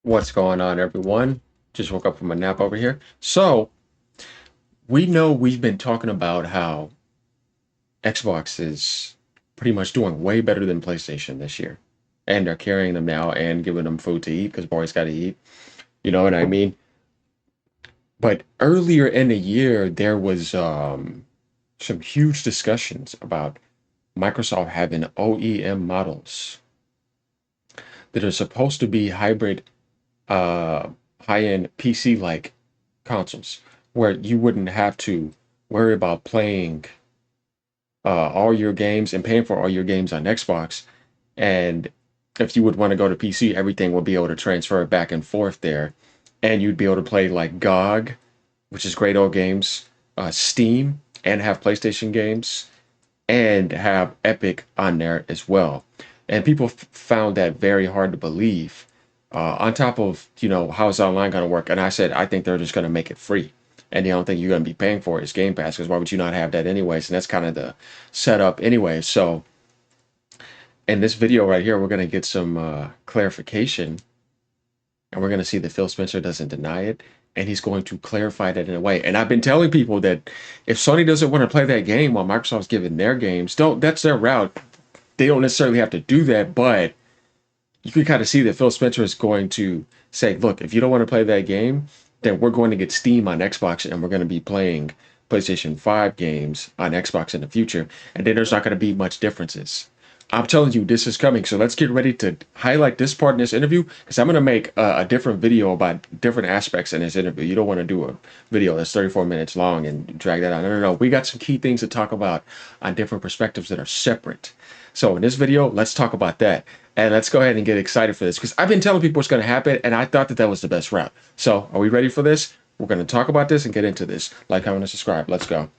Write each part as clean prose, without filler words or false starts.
What's going on, everyone? Just woke up from a nap over here. So, we know we've been talking about how Xbox is pretty much doing way better than PlayStation this year. And they're carrying them now and giving them food to eat because boys got to eat. You know what I mean? But earlier in the year, there was some huge discussions about Microsoft having OEM models that are supposed to be hybrid uh, high-end PC-like consoles where you wouldn't have to worry about playing all your games and paying for all your games on Xbox. And if you would want to go to PC, everything would be able to transfer back and forth there. And you'd be able to play like GOG, which is great old games, Steam, and have PlayStation games, and have Epic on there as well. And people found that very hard to believe. On top of, how's online going to work? And I said, I think they're just going to make it free. And the only thing you're going to be paying for is Game Pass, because why would you not have that anyways? And that's kind of the setup anyway. So in this video right here, we're going to get some clarification, and we're going to see that Phil Spencer doesn't deny it. And he's going to clarify that in a way. And I've been telling people that if Sony doesn't want to play that game while Microsoft's giving their games, that's their route. They don't necessarily have to do that, but you can kind of see that Phil Spencer is going to say, look, if you don't want to play that game, then we're going to get Steam on Xbox and we're going to be playing PlayStation 5 games on Xbox in the future. And then there's not going to be much differences. I'm telling you, this is coming. So let's get ready to highlight this part in this interview, because I'm going to make a different video about different aspects in this interview. You don't want to do a video that's 34 minutes long and drag that out. No, no, no. We got some key things to talk about on different perspectives that are separate. So in this video, let's talk about that. And let's go ahead and get excited for this, because I've been telling people it's going to happen, and I thought that that was the best route. So are we ready for this? We're going to talk about this and get into this. Like, comment, and subscribe. Let's go.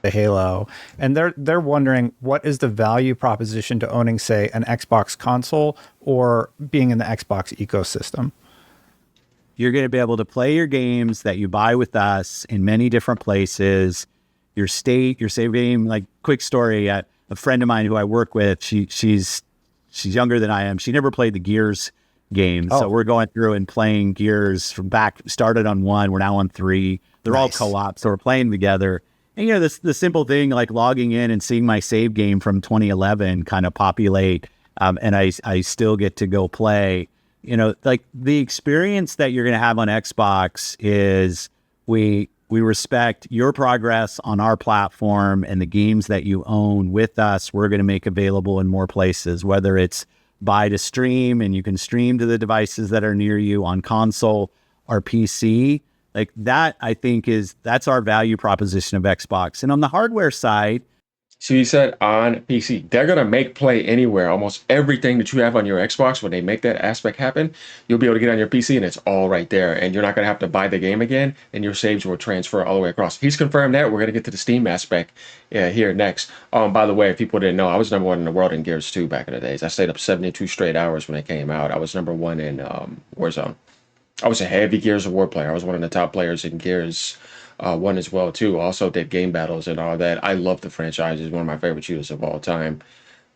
The Halo, and they're wondering, what is the value proposition to owning, say, an Xbox console or being in the Xbox ecosystem? You're going to be able to play your games that you buy with us in many different places. Your state, your save game. Like, quick story: a friend of mine who I work with, she's younger than I am. She never played the Gears games, so we're going through and playing Gears from back. Started on 1, we're now on 3. They're all co-op, so we're playing together. And the simple thing like logging in and seeing my save game from 2011 kind of populate, and I still get to go play. Like, the experience that you're going to have on Xbox is we respect your progress on our platform, and the games that you own with us, we're going to make available in more places, whether it's buy to stream and you can stream to the devices that are near you on console or PC. Like, that, I think, that's our value proposition of Xbox. And on the hardware side, So you said on PC, they're going to make play anywhere. Almost everything that you have on your Xbox, when they make that aspect happen, you'll be able to get on your PC and it's all right there. And you're not going to have to buy the game again, and your saves will transfer all the way across. He's confirmed that. We're going to get to the Steam aspect here next. By the way, if people didn't know, I was number 1 in the world in Gears 2 back in the days. I stayed up 72 straight hours when it came out. I was number 1 in Warzone. I was a heavy Gears of War player. I was one of the top players in Gears 1 as well too. Also did game battles and all that. I love the franchise. It's one of my favorite shooters of all time.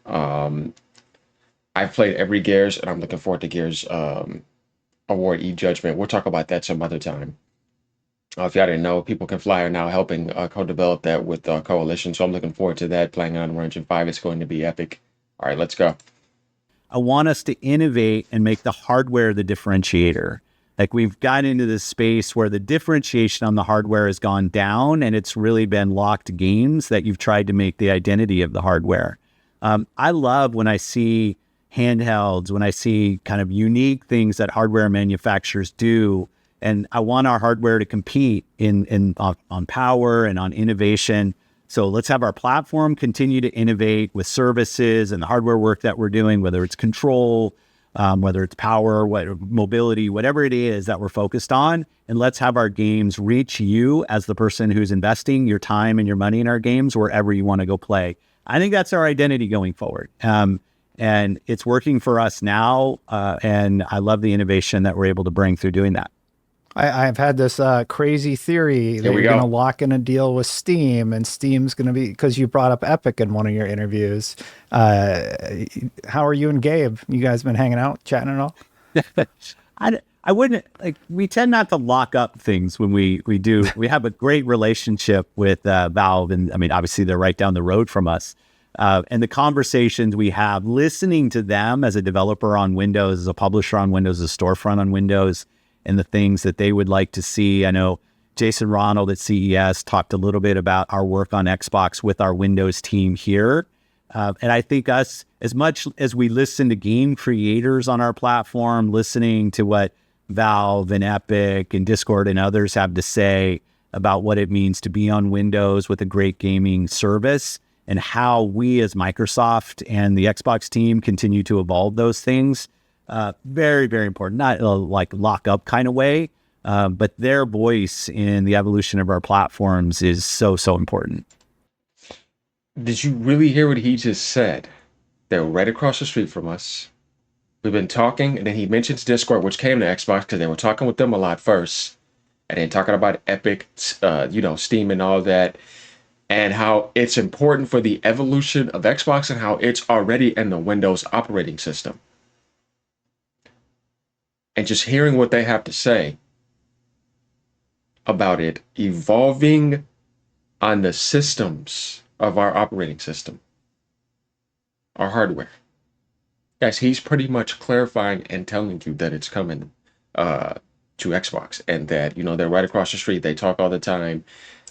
I've played every Gears, and I'm looking forward to Gears Award E-Judgment. We'll talk about that some other time. If y'all didn't know, People Can Fly are now helping co-develop that with Coalition, so I'm looking forward to that. Playing on Unreal Engine 5, it's going to be epic. All right, let's go. I want us to innovate and make the hardware the differentiator. Like, we've gotten into this space where the differentiation on the hardware has gone down, and it's really been locked games that you've tried to make the identity of the hardware. I love when I see handhelds, when I see kind of unique things that hardware manufacturers do, and I want our hardware to compete on power and on innovation. So let's have our platform continue to innovate with services and the hardware work that we're doing, whether it's control, whether it's power, mobility, whatever it is that we're focused on. And let's have our games reach you as the person who's investing your time and your money in our games wherever you want to go play. I think that's our identity going forward. And it's working for us now. And I love the innovation that we're able to bring through doing that. I've had this crazy theory that you're going to lock in a deal with Steam, and Steam's going to be, because you brought up Epic in one of your interviews. How are you and Gabe? You guys been hanging out, chatting at all? I wouldn't like. We tend not to lock up things when we do. We have a great relationship with Valve, and I mean, obviously they're right down the road from us. And the conversations we have, listening to them as a developer on Windows, as a publisher on Windows, as a storefront on Windows, and the things that they would like to see. I know Jason Ronald at CES talked a little bit about our work on Xbox with our Windows team here. And I think us, as much as we listen to game creators on our platform, listening to what Valve and Epic and Discord and others have to say about what it means to be on Windows with a great gaming service, and how we as Microsoft and the Xbox team continue to evolve those things. Very, very important. Not like lock up kind of way, but their voice in the evolution of our platforms is so, so important. Did you really hear what he just said? They're right across the street from us. We've been talking, and then he mentions Discord, which came to Xbox because they were talking with them a lot first, and then talking about Epic, Steam and all that, and how it's important for the evolution of Xbox and how it's already in the Windows operating system. And just hearing what they have to say about it evolving on the systems of our operating system, our hardware. Guys, he's pretty much clarifying and telling you that it's coming to Xbox, and that, they're right across the street. They talk all the time,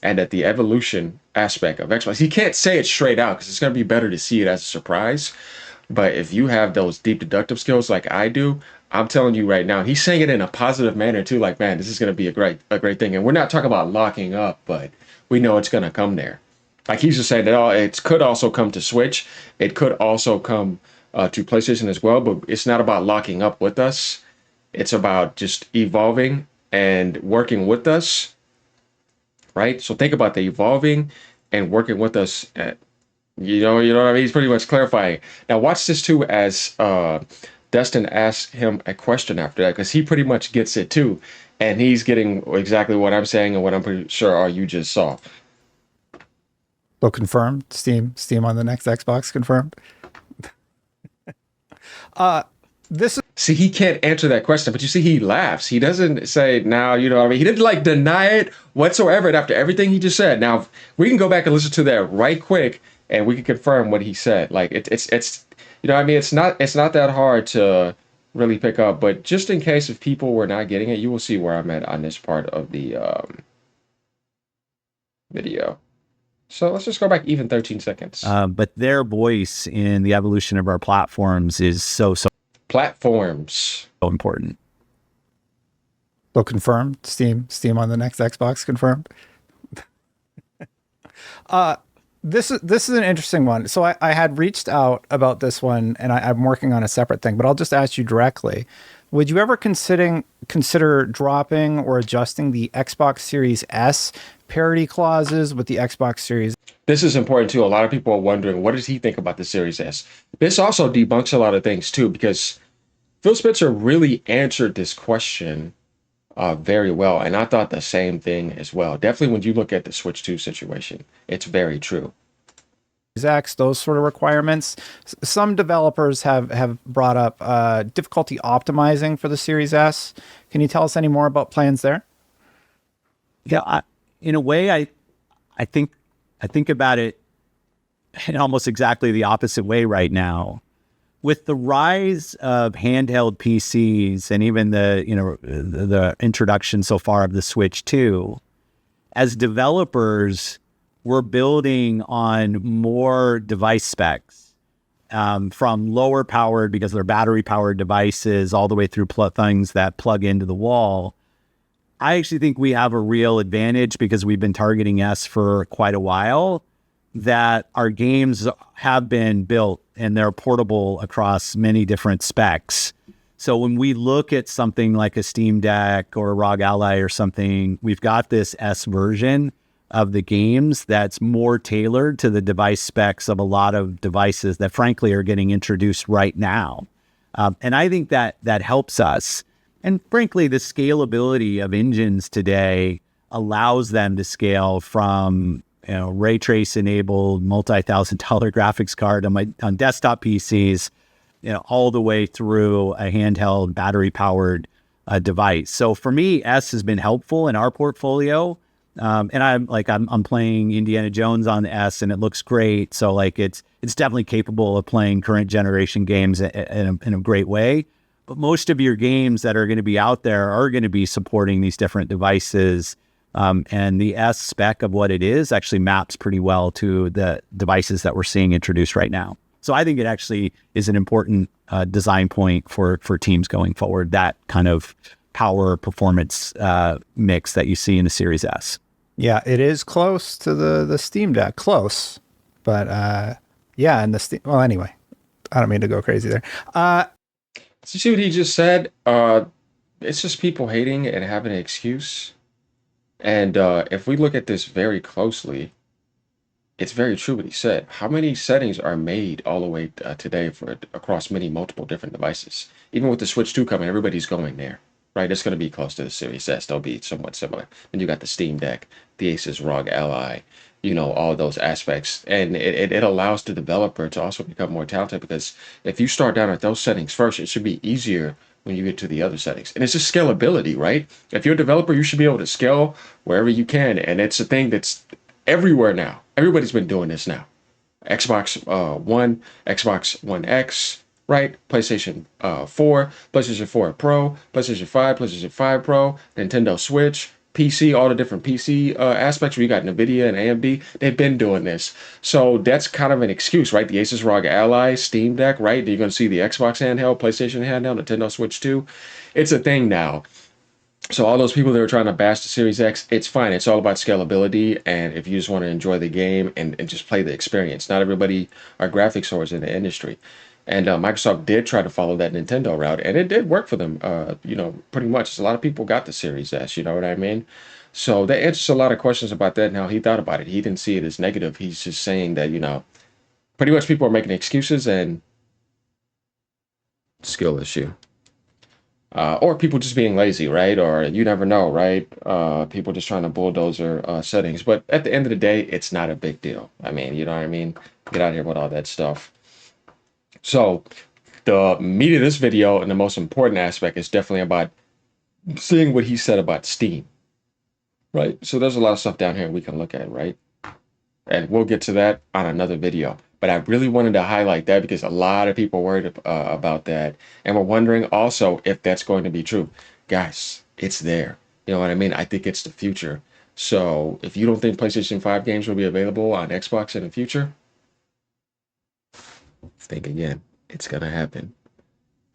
and that the evolution aspect of Xbox, he can't say it straight out because it's going to be better to see it as a surprise. But if you have those deep deductive skills like I do, I'm telling you right now, he's saying it in a positive manner too. Like, man, this is going to be a great thing. And we're not talking about locking up, but we know it's going to come there. Like he's just saying that it could also come to Switch. It could also come to PlayStation as well. But it's not about locking up with us. It's about just evolving and working with us. Right? So think about the evolving and working with us. You know what I mean? He's pretty much clarifying. Now watch this too, as Dustin asks him a question after that, because he pretty much gets it too. And he's getting exactly what I'm saying and what I'm pretty sure you just saw. So confirmed, Steam on the next Xbox, confirmed. See, he can't answer that question, but you see, he laughs. He doesn't say, now, you know what I mean? He didn't deny it whatsoever. And after everything he just said, now we can go back and listen to that right quick, and we can confirm what he said. Like it's what I mean? It's not that hard to really pick up, but just in case if people were not getting it, you will see where I'm at on this part of the video. So let's just go back even 13 seconds. But their voice in the evolution of our platforms is so platforms important. So confirmed, Steam on the next Xbox, confirmed. This is an interesting one. So I had reached out about this one, and I'm working on a separate thing, but I'll just ask you directly. Would you ever consider dropping or adjusting the Xbox Series S parity clauses with the Xbox Series? This is important too. A lot of people are wondering, what does he think about the Series S? This also debunks a lot of things too, because Phil Spencer really answered this question very well. And I thought the same thing as well. Definitely when you look at the Switch 2 situation, it's very true. Exacts, those sort of requirements. Some developers have brought up difficulty optimizing for the Series S. Can you tell us any more about plans there? Yeah, in a way, I think about it in almost exactly the opposite way right now. With the rise of handheld PCs and even the introduction so far of the Switch 2, as developers, we're building on more device specs, from lower powered, because they're battery powered devices, all the way through things that plug into the wall. I actually think we have a real advantage because we've been targeting S for quite a while, that our games have been built and they're portable across many different specs. So when we look at something like a Steam Deck or a ROG Ally or something, we've got this S version of the games that's more tailored to the device specs of a lot of devices that frankly are getting introduced right now. And I think that helps us. And frankly, the scalability of engines today allows them to scale from ray trace enabled multi-$1,000 graphics card on desktop PCs, all the way through a handheld battery powered device. So for me, S has been helpful in our portfolio. And I'm playing Indiana Jones on the S, and it looks great. So like it's definitely capable of playing current generation games in a great way. But most of your games that are going to be out there are going to be supporting these different devices. And the S spec of what it is actually maps pretty well to the devices that we're seeing introduced right now. So I think it actually is an important design point for teams going forward, that kind of power performance mix that you see in the Series S. Yeah, it is close to the Steam Deck, close, but yeah, and the Steam. Well, anyway, I don't mean to go crazy there. So you see what he just said? It's just people hating and having an excuse. And if we look at this very closely, it's very true what he said. How many settings are made all the way today for across multiple different devices? Even with the Switch 2 coming, everybody's going there, right? It's going to be close to the Series S. They'll be somewhat similar. Then you got the Steam Deck, the Asus ROG Ally, all those aspects. And it allows the developer to also become more talented, because if you start down at those settings first, it should be easier when you get to the other settings. And it's just scalability, right? If you're a developer, you should be able to scale wherever you can. And it's a thing that's everywhere now. Everybody's been doing this now. Xbox One, Xbox One X, right? PlayStation 4, PlayStation 4 Pro, PlayStation 5, PlayStation 5 Pro, Nintendo Switch, PC, all the different PC aspects where you got NVIDIA and AMD. They've been doing this. So that's kind of an excuse, right? The Asus ROG Ally, Steam Deck, right? You're going to see the Xbox handheld, PlayStation handheld, Nintendo Switch 2. It's a thing now. So all those people that are trying to bash the Series X, it's fine. It's all about scalability, and if you just want to enjoy the game and just play the experience. Not everybody are graphics swords in the industry. And Microsoft did try to follow that Nintendo route, and it did work for them, pretty much. A lot of people got the Series S, you know what I mean? So that answers a lot of questions about that and how he thought about it. He didn't see it as negative. He's just saying that, pretty much people are making excuses and skill issue. Or people just being lazy, right? Or you never know, right? People just trying to bulldozer settings. But at the end of the day, it's not a big deal. I mean, you know what I mean? Get out of here with all that stuff. So the meat of this video and the most important aspect is definitely about seeing what he said about Steam, right? So there's a lot of stuff down here we can look at, right? And we'll get to that on another video. But I really wanted to highlight that because a lot of people are worried about that. And we're wondering also if that's going to be true. Guys, it's there. You know what I mean? I think it's the future. So if you don't think PlayStation 5 games will be available on Xbox in the future, think again. It's going to happen.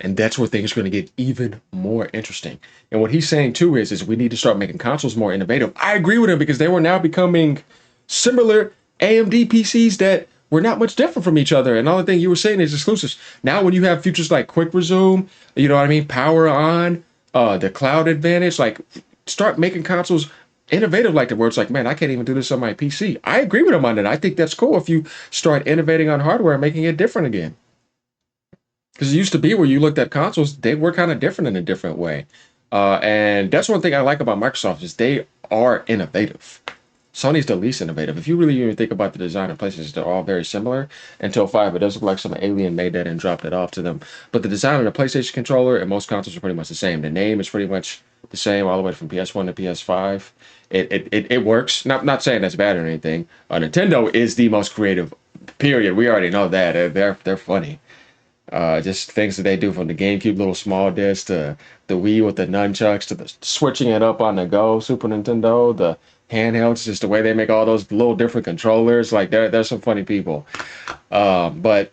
And that's where things are going to get even more interesting. And what he's saying too is we need to start making consoles more innovative. I agree with him because they were now becoming similar AMD PCs that were not much different from each other. And all the thing you were saying is exclusives. Now when you have features like quick resume, you know what I mean, power on, the cloud advantage, like start making consoles innovative like that, where it's like, man, I can't even do this on my PC. I agree with him on that. I think that's cool if you start innovating on hardware and making it different again. Because it used to be where you looked at consoles, they were kind of different in a different way. And that's one thing I like about Microsoft is they are innovative. Sony's the least innovative. If you really even think about the design of PlayStation, they're all very similar until 5. It does look like some alien made that and dropped it off to them. But the design of the PlayStation controller and most consoles are pretty much the same. The name is pretty much the same all the way from PS1 to PS5. It works. Not saying that's bad or anything. Nintendo is the most creative, period. We already know that. They're funny. Just things that they do, from the GameCube little small disc to the Wii with the nunchucks to the switching it up on the go Super Nintendo, the handhelds, just the way they make all those little different controllers. Like they're some funny people. But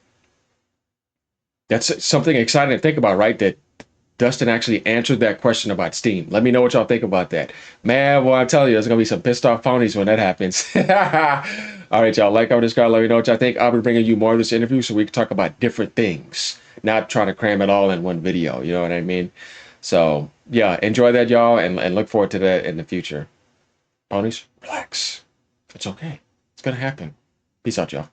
that's something exciting to think about, right? That Dustin actually answered that question about Steam. Let me know what y'all think about that. Man, well, I tell you, there's going to be some pissed off ponies when that happens. All right, y'all. Like, comment, subscribe. Let me know what y'all think. I'll be bringing you more of this interview so we can talk about different things, not trying to cram it all in one video. You know what I mean? So, yeah, enjoy that, y'all, and look forward to that in the future. Ponies, relax. It's okay. It's going to happen. Peace out, y'all.